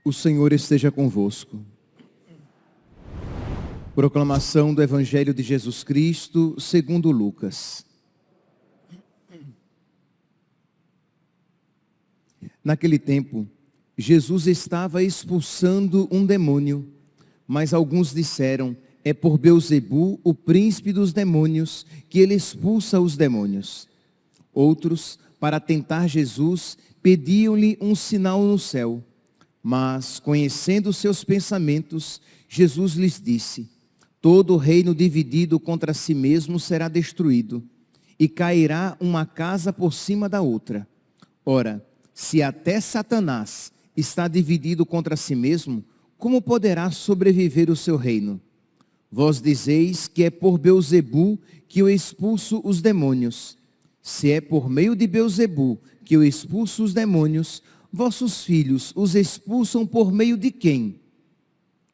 O Senhor esteja convosco. Proclamação do Evangelho de Jesus Cristo, segundo Lucas. Naquele tempo, Jesus estava expulsando um demônio, mas alguns disseram: é por Beelzebu, o príncipe dos demônios, que ele expulsa os demônios. Outros, para tentar Jesus, pediam-lhe um sinal no céu. Mas, conhecendo seus pensamentos, Jesus lhes disse: todo reino dividido contra si mesmo será destruído, e cairá uma casa por cima da outra. Ora, se até Satanás está dividido contra si mesmo, como poderá sobreviver o seu reino? Vós dizeis que é por Beelzebu que eu expulso os demônios. Se é por meio de Beelzebu que eu expulso os demônios, vossos filhos os expulsam por meio de quem?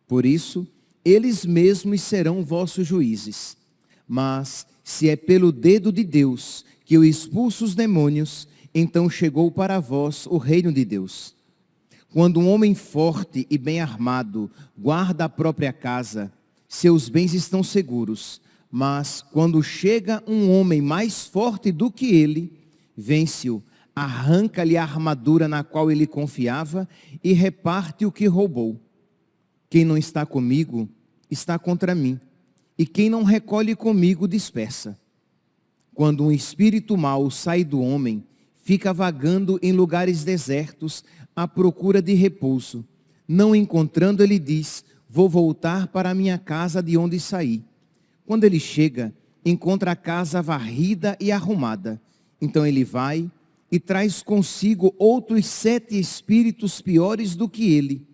Por isso, eles mesmos serão vossos juízes. Mas, se é pelo dedo de Deus que eu expulso os demônios, então chegou para vós o reino de Deus. Quando um homem forte e bem armado guarda a própria casa, seus bens estão seguros. Mas, quando chega um homem mais forte do que ele, vence-o, arranca-lhe a armadura na qual ele confiava e reparte o que roubou. Quem não está comigo, está contra mim, e quem não recolhe comigo, dispersa. Quando um espírito mau sai do homem, fica vagando em lugares desertos à procura de repouso. Não encontrando, ele diz: vou voltar para a minha casa de onde saí. Quando ele chega, encontra a casa varrida e arrumada. Então ele vai e traz consigo outros 7 espíritos piores do que ele.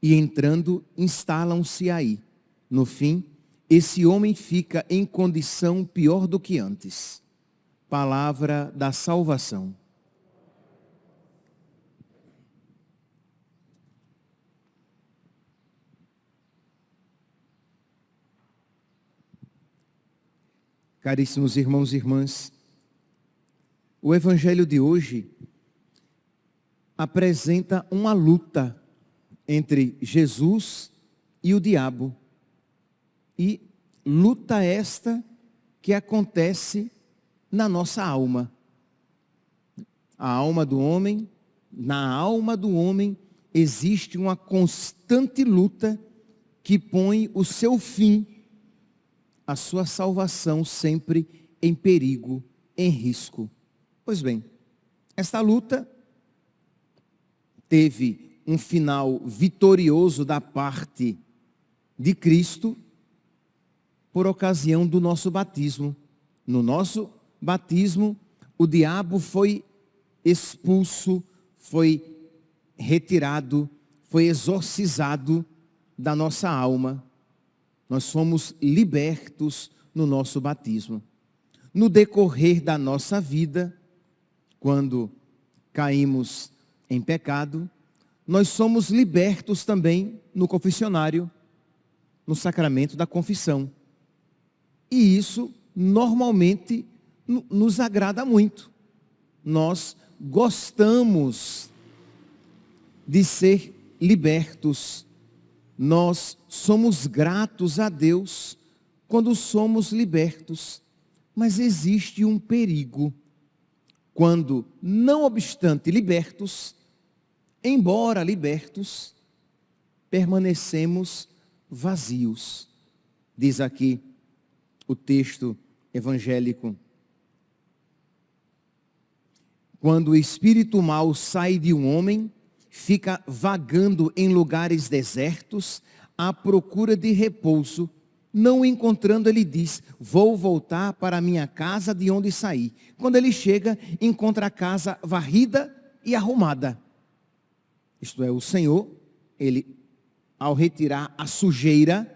E entrando, instalam-se aí. No fim, esse homem fica em condição pior do que antes. Palavra da salvação. Caríssimos irmãos e irmãs, o Evangelho de hoje apresenta uma luta entre Jesus e o diabo. E luta esta que acontece na nossa alma. A alma do homem, na alma do homem existe uma constante luta que põe o seu fim, a sua salvação sempre em perigo, em risco. Pois bem, esta luta teve um final vitorioso da parte de Cristo por ocasião do nosso batismo. No nosso batismo, o diabo foi expulso, foi retirado, foi exorcizado da nossa alma. Nós somos libertos no nosso batismo. No decorrer da nossa vida, quando caímos em pecado, nós somos libertos também no confessionário, no sacramento da confissão. E isso normalmente nos agrada muito. Nós gostamos de ser libertos. Nós somos gratos a Deus quando somos libertos. Mas existe um perigo quando, não obstante libertos, embora libertos, permanecemos vazios. Diz aqui o texto evangélico: quando o espírito mau sai de um homem, fica vagando em lugares desertos, à procura de repouso. Não encontrando, ele diz: vou voltar para a minha casa de onde saí. Quando ele chega, encontra a casa varrida e arrumada. Isto é, o Senhor, ele, ao retirar a sujeira,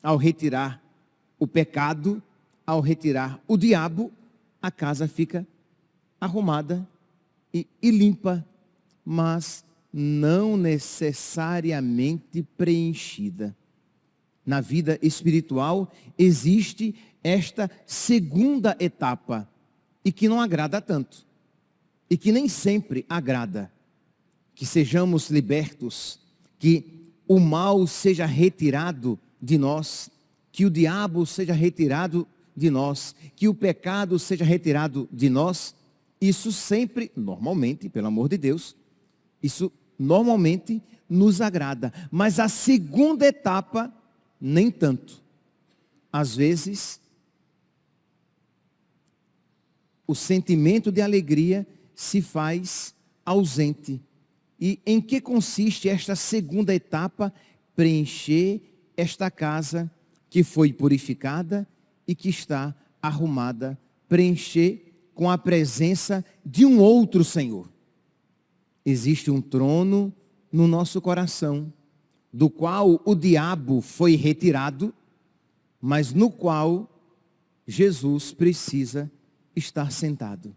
ao retirar o pecado, ao retirar o diabo, a casa fica arrumada e limpa, mas não necessariamente preenchida. Na vida espiritual existe esta segunda etapa, e que não agrada tanto, e que nem sempre agrada. Que sejamos libertos, que o mal seja retirado de nós, que o diabo seja retirado de nós, que o pecado seja retirado de nós. Isso sempre, normalmente, pelo amor de Deus, isso normalmente nos agrada. Mas a segunda etapa, nem tanto. Às vezes, o sentimento de alegria se faz ausente. E em que consiste esta segunda etapa? Preencher esta casa que foi purificada e que está arrumada. Preencher com a presença de um outro Senhor. Existe um trono no nosso coração, do qual o diabo foi retirado, mas no qual Jesus precisa estar sentado.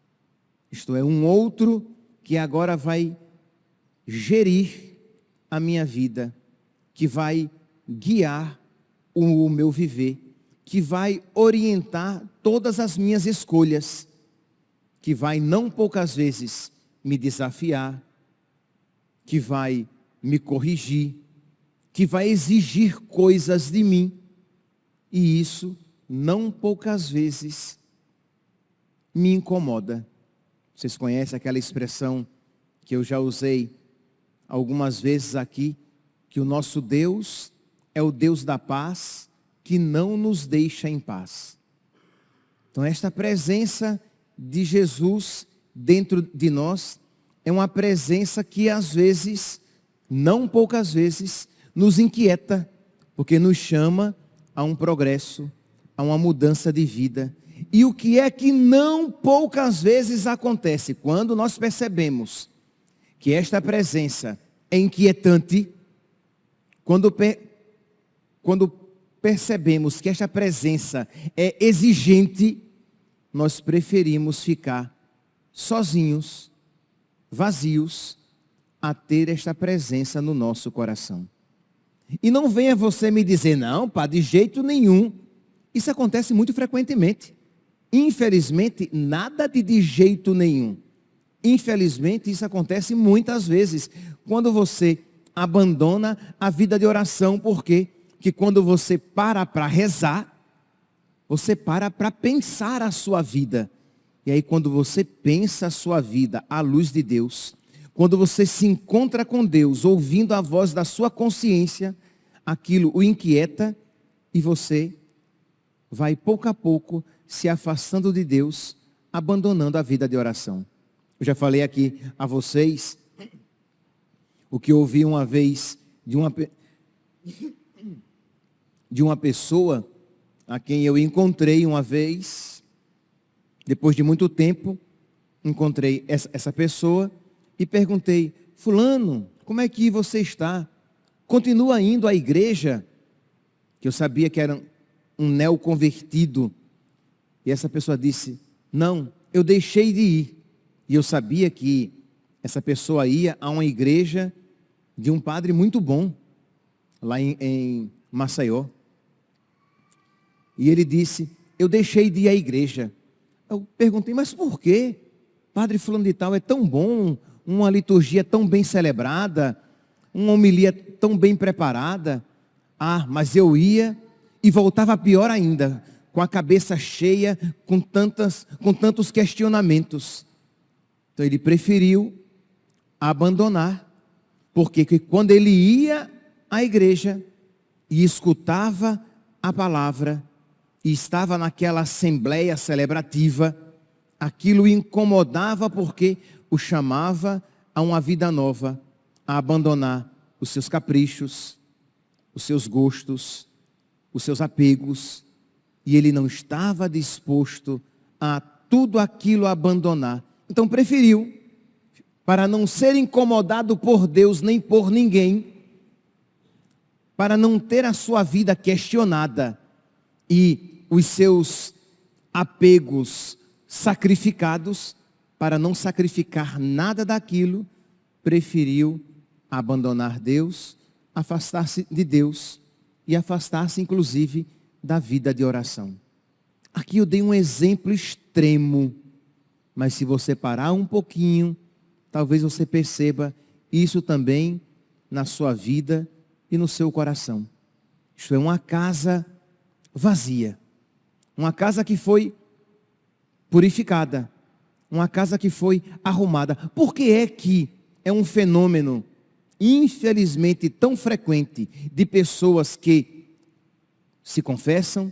Isto é, um outro que agora vai gerir a minha vida, que vai guiar o meu viver, que vai orientar todas as minhas escolhas, que vai não poucas vezes me desafiar, que vai me corrigir, que vai exigir coisas de mim, e isso não poucas vezes me incomoda. Vocês conhecem aquela expressão que eu já usei algumas vezes aqui, que o nosso Deus é o Deus da paz, que não nos deixa em paz. Então esta presença de Jesus dentro de nós é uma presença que às vezes, não poucas vezes, nos inquieta, porque nos chama a um progresso, a uma mudança de vida. E o que é que não poucas vezes acontece? Quando nós percebemos que esta presença é inquietante, quando percebemos que esta presença é exigente, nós preferimos ficar sozinhos, vazios, a ter esta presença no nosso coração. E não venha você me dizer, não, pá, de jeito nenhum. Isso acontece muito frequentemente. Infelizmente, nada de jeito nenhum. Infelizmente, isso acontece muitas vezes. Quando você abandona a vida de oração, por quê? Porque quando você para rezar, você para pensar a sua vida. E aí quando você pensa a sua vida à luz de Deus, quando você se encontra com Deus, ouvindo a voz da sua consciência, aquilo o inquieta e você vai pouco a pouco se afastando de Deus, abandonando a vida de oração. Eu já falei aqui a vocês o que eu ouvi uma vez de uma pessoa a quem eu encontrei uma vez, depois de muito tempo, encontrei essa pessoa e perguntei, fulano, como é que você está? Continua indo à igreja? Que eu sabia que era um neoconvertido. E essa pessoa disse, não, eu deixei de ir. E eu sabia que essa pessoa ia a uma igreja de um padre muito bom, lá em Maceió. E ele disse, eu deixei de ir à igreja. Eu perguntei, mas por quê? Padre fulano de tal é tão bom, uma liturgia tão bem celebrada, uma homilia tão bem preparada. Ah, mas eu ia e voltava pior ainda, com a cabeça cheia, com tantos questionamentos. Então ele preferiu abandonar, porque quando ele ia à igreja e escutava a palavra, e estava naquela assembleia celebrativa, aquilo o incomodava porque o chamava a uma vida nova, a abandonar os seus caprichos, os seus gostos, os seus apegos, e ele não estava disposto a tudo aquilo abandonar. Então preferiu, para não ser incomodado por Deus nem por ninguém, para não ter a sua vida questionada e os seus apegos sacrificados, para não sacrificar nada daquilo, preferiu abandonar Deus, afastar-se de Deus e afastar-se inclusive da vida de oração. Aqui eu dei um exemplo extremo, mas se você parar um pouquinho, talvez você perceba isso também na sua vida e no seu coração. Isto é uma casa vazia, uma casa que foi purificada, uma casa que foi arrumada. Por que é que é um fenômeno, infelizmente, tão frequente de pessoas que se confessam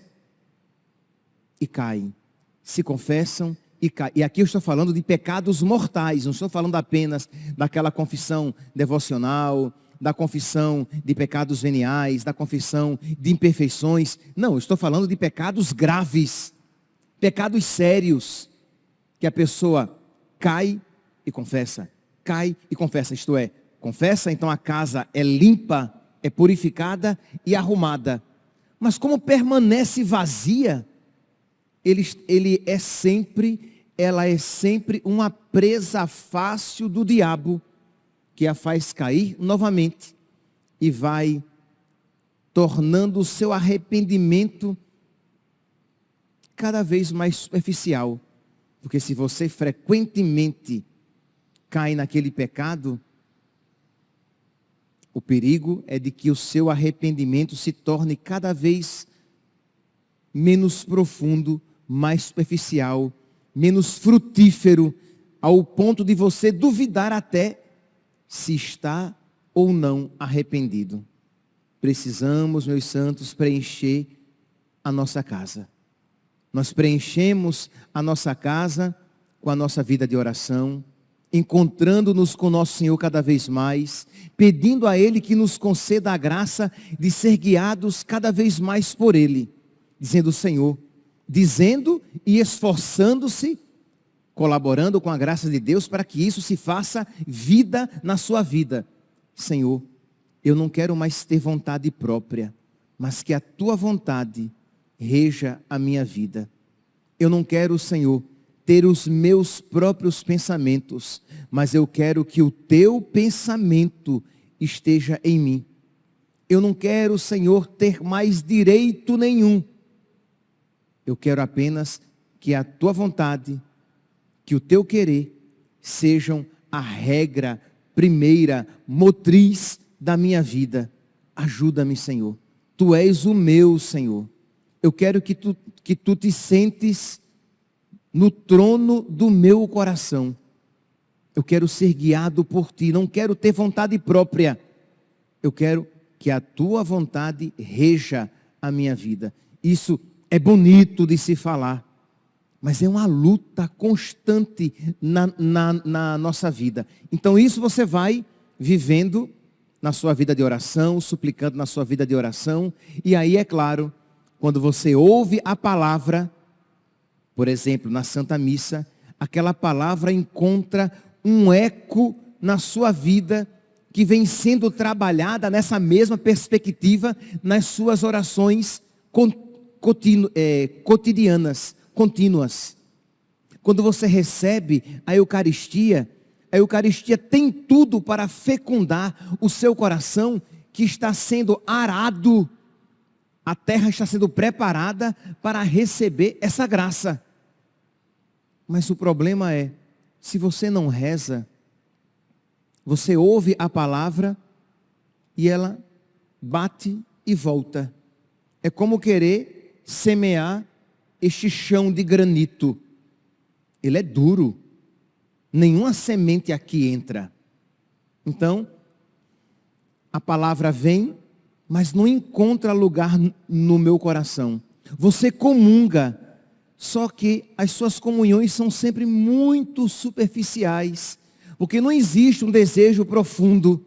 e caem, se confessam e caem? E aqui eu estou falando de pecados mortais, não estou falando apenas daquela confissão devocional, da confissão de pecados veniais, da confissão de imperfeições. Não, eu estou falando de pecados graves, pecados sérios, que a pessoa cai e confessa, isto é, confessa, então a casa é limpa, é purificada e arrumada. Mas como permanece vazia, ela é sempre uma presa fácil do diabo, que a faz cair novamente e vai tornando o seu arrependimento cada vez mais superficial. Porque se você frequentemente cai naquele pecado, o perigo é de que o seu arrependimento se torne cada vez menos profundo, mais superficial, menos frutífero, ao ponto de você duvidar até se está ou não arrependido. Precisamos, meus santos, preencher a nossa casa. Nós preenchemos a nossa casa com a nossa vida de oração, encontrando-nos com nosso Senhor cada vez mais, pedindo a Ele que nos conceda a graça de ser guiados cada vez mais por Ele, dizendo Senhor, dizendo e esforçando-se, colaborando com a graça de Deus para que isso se faça vida na sua vida. Senhor, eu não quero mais ter vontade própria, mas que a tua vontade reja a minha vida. Eu não quero, Senhor, ter os meus próprios pensamentos, mas eu quero que o teu pensamento esteja em mim. Eu não quero, Senhor, ter mais direito nenhum. Eu quero apenas que a tua vontade, que o teu querer sejam a regra primeira, motriz da minha vida. Ajuda-me, Senhor. Tu és o meu Senhor. Eu quero que tu te sentes no trono do meu coração. Eu quero ser guiado por ti. Não quero ter vontade própria. Eu quero que a tua vontade reja a minha vida. Isso é bonito de se falar, mas é uma luta constante na nossa vida. Então isso você vai vivendo na sua vida de oração, suplicando na sua vida de oração. E aí, é claro, quando você ouve a palavra, por exemplo, na Santa Missa, aquela palavra encontra um eco na sua vida, que vem sendo trabalhada nessa mesma perspectiva, nas suas orações cotidianas, contínuas. Quando você recebe a Eucaristia tem tudo para fecundar o seu coração, que está sendo arado, a terra está sendo preparada para receber essa graça. Mas o problema é, se você não reza, você ouve a palavra e ela bate e volta. É como querer semear este chão de granito. Ele é duro. Nenhuma semente aqui entra. Então, a palavra vem, mas não encontra lugar no meu coração. Você comunga, só que as suas comunhões são sempre muito superficiais, porque não existe um desejo profundo,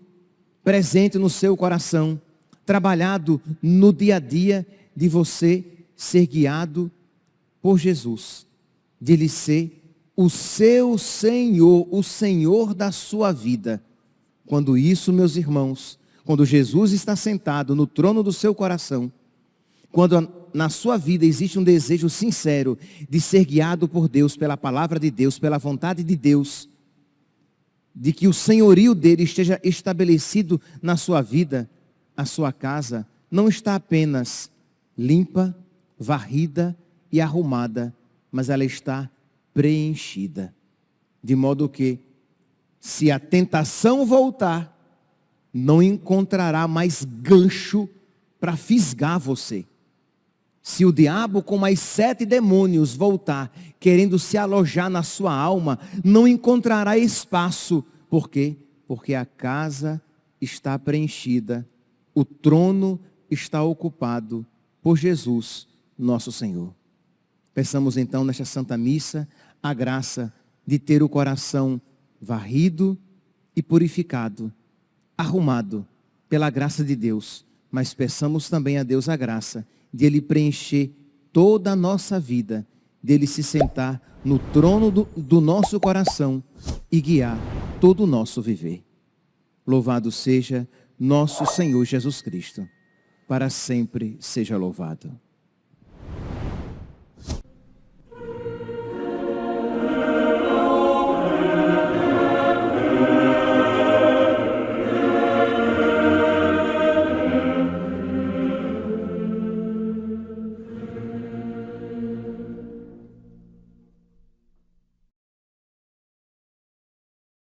presente no seu coração, trabalhado no dia a dia, de você ser guiado por Jesus, de Ele ser o seu Senhor, o Senhor da sua vida. Quando isso, meus irmãos, quando Jesus está sentado no trono do seu coração, Quando na sua vida existe um desejo sincero de ser guiado por Deus, pela palavra de Deus, pela vontade de Deus, de que o senhorio dele esteja estabelecido na sua vida, a sua casa não está apenas limpa, varrida e arrumada, mas ela está preenchida. De modo que, se a tentação voltar, não encontrará mais gancho para fisgar você. Se o diabo com mais 7 demônios voltar, querendo se alojar na sua alma, não encontrará espaço. Por quê? Porque a casa está preenchida, o trono está ocupado por Jesus, nosso Senhor. Peçamos então nesta Santa Missa a graça de ter o coração varrido e purificado, arrumado pela graça de Deus, mas peçamos também a Deus a graça de Ele preencher toda a nossa vida, de Ele se sentar no trono do nosso coração e guiar todo o nosso viver. Louvado seja nosso Senhor Jesus Cristo, para sempre seja louvado.